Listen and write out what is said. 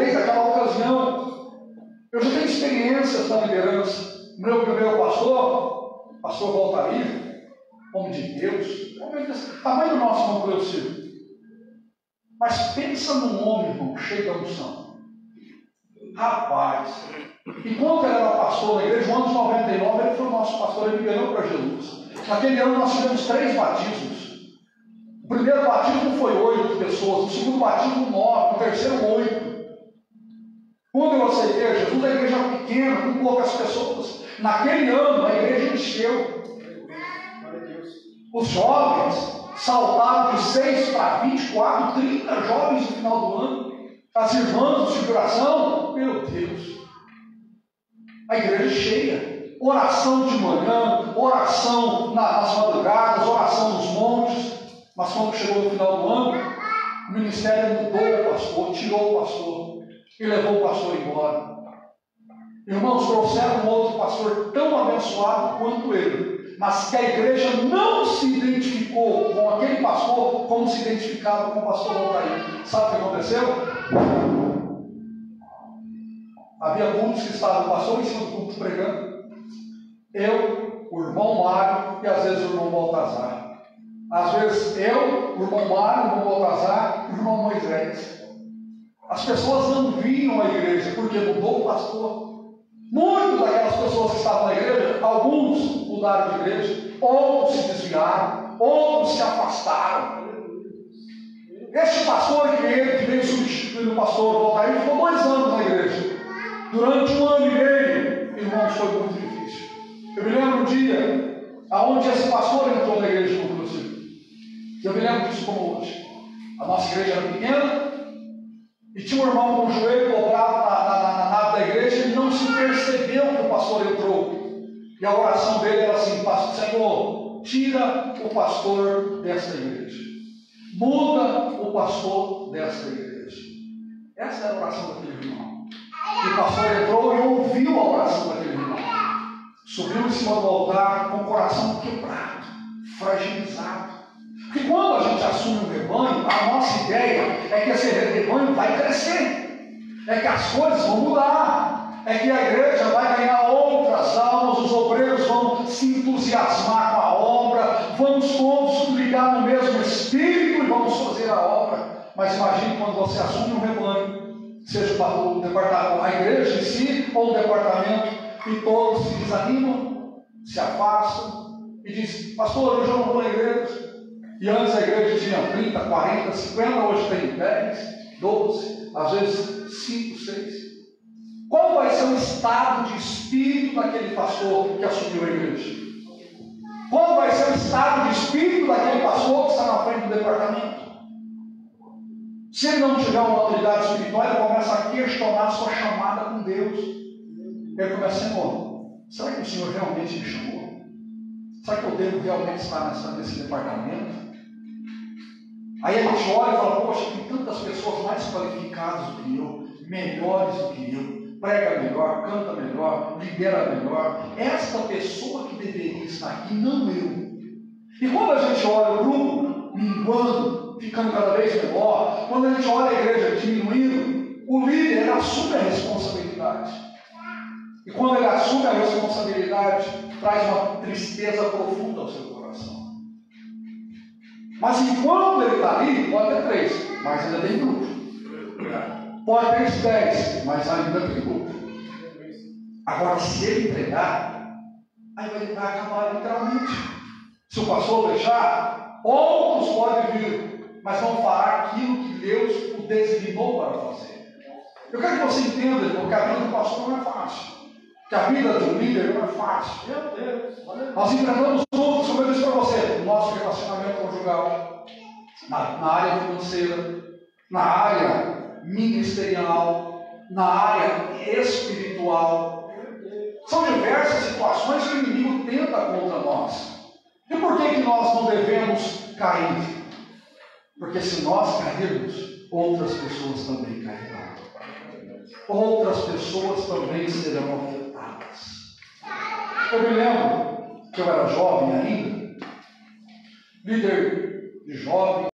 desde aquela ocasião. Eu já tenho experiências na liderança. Meu primeiro pastor, pastor Valtair, homem de Deus, tamanho do nosso irmão Cleucir. Mas pensa num homem, irmão, cheio de unção. Rapaz, enquanto ele era pastor na igreja, no ano de 99, ele foi o nosso pastor, ele me ganhou para Jesus. Naquele ano nós tivemos 3 batismos. O primeiro batismo foi 8 pessoas, o segundo batismo 9, o terceiro 8. Quando eu aceitei Jesus, a igreja era pequena, com poucas pessoas. Naquele ano, a igreja encheu. Os jovens saltaram de 6 para 24, 30 jovens no final do ano. As irmãs de figuração, meu Deus. A igreja cheia. Oração de manhã, oração nas madrugadas, oração nos montes. Mas quando chegou no final do ano, o ministério mudou o pastor, tirou o pastor e levou o pastor embora. Irmãos, trouxeram um outro pastor tão abençoado quanto ele, mas que a igreja não se identificou com aquele pastor como se identificava com o pastor Valtair. Sabe o que aconteceu? Havia cultos que estavam o pastor em cima do culto pregando, eu, o irmão Mário e às vezes o irmão Baltazar. Às vezes eu, o irmão Mário, o irmão Baltazar e o irmão Moisés. As pessoas não vinham à igreja porque mudou o pastor. Muitas daquelas pessoas que estavam na igreja, alguns mudaram de igreja, outros se desviaram, outros se afastaram. Este pastor que veio substituindo o pastor Valtair ficou 2 anos na igreja. Durante 1 ano e meio, irmãos, foi muito difícil. Eu me lembro um dia onde esse pastor entrou na igreja com o Crucifixo. Eu me lembro disso como hoje. A nossa igreja era pequena e tinha um irmão com o joelho dobrado na nave da igreja e ele não se percebeu que o pastor entrou. E a oração dele era assim: Senhor, tira o pastor desta igreja. Muda o pastor desta igreja. Essa era a oração daquele irmão. E o pastor entrou e ouviu a oração daquele irmão. Subiu em cima do altar com o coração quebrado, fragilizado. Porque quando a gente assume um rebanho, a nossa ideia é que esse rebanho vai crescer, é que as coisas vão mudar, é que a igreja vai ganhar outras almas, os obreiros vão se entusiasmar com a obra, vamos todos ligar no mesmo espírito e vamos fazer a obra. Mas imagine quando você assume um rebanho, seja o departamento, a igreja em si ou o departamento, e todos se desanimam, se afastam e dizem: pastor, hoje eu não vou na igreja. E antes a igreja tinha 30, 40, 50, hoje tem 10, 12, às vezes 5, 6. Qual vai ser o estado de espírito daquele pastor que assumiu a igreja? Qual vai ser o estado de espírito daquele pastor que está na frente do departamento? Se ele não tiver uma autoridade espiritual, ele começa a questionar a sua chamada com Deus. Ele começa: Senhor, será que o Senhor realmente me chamou? Será que eu devo realmente estar nesse departamento? Aí a gente olha e fala: poxa, tem tantas pessoas mais qualificadas do que eu, melhores do que eu, prega melhor, canta melhor, lidera melhor. Esta pessoa que deveria estar aqui, não eu. E quando a gente olha o grupo minguando, ficando cada vez menor, quando a gente olha a igreja diminuindo, o líder assume a responsabilidade. E quando ele assume a responsabilidade, traz uma tristeza profunda ao seu coração. Mas enquanto ele está ali, pode ter 3, mas ainda tem grupo. Pode ter 10, mas ainda tem grupo. Agora, se ele entregar, aí vai acabar literalmente. Se o pastor deixar, outros podem vir, mas não fará aquilo que Deus o designou para fazer. Eu quero que você entenda, irmão, que a vida do pastor não é fácil. Que a vida do líder não é fácil. Meu Deus. Nós enfrentamos tudo, como eu disse para você, no nosso relacionamento conjugal, na área financeira, na área ministerial, na área espiritual. São diversas situações que o inimigo tenta contra nós. E por que nós não devemos cair? Porque se nós cairmos, outras pessoas também cairão. Outras pessoas também serão afetadas. Eu me lembro que eu era jovem ainda, líder de jovens,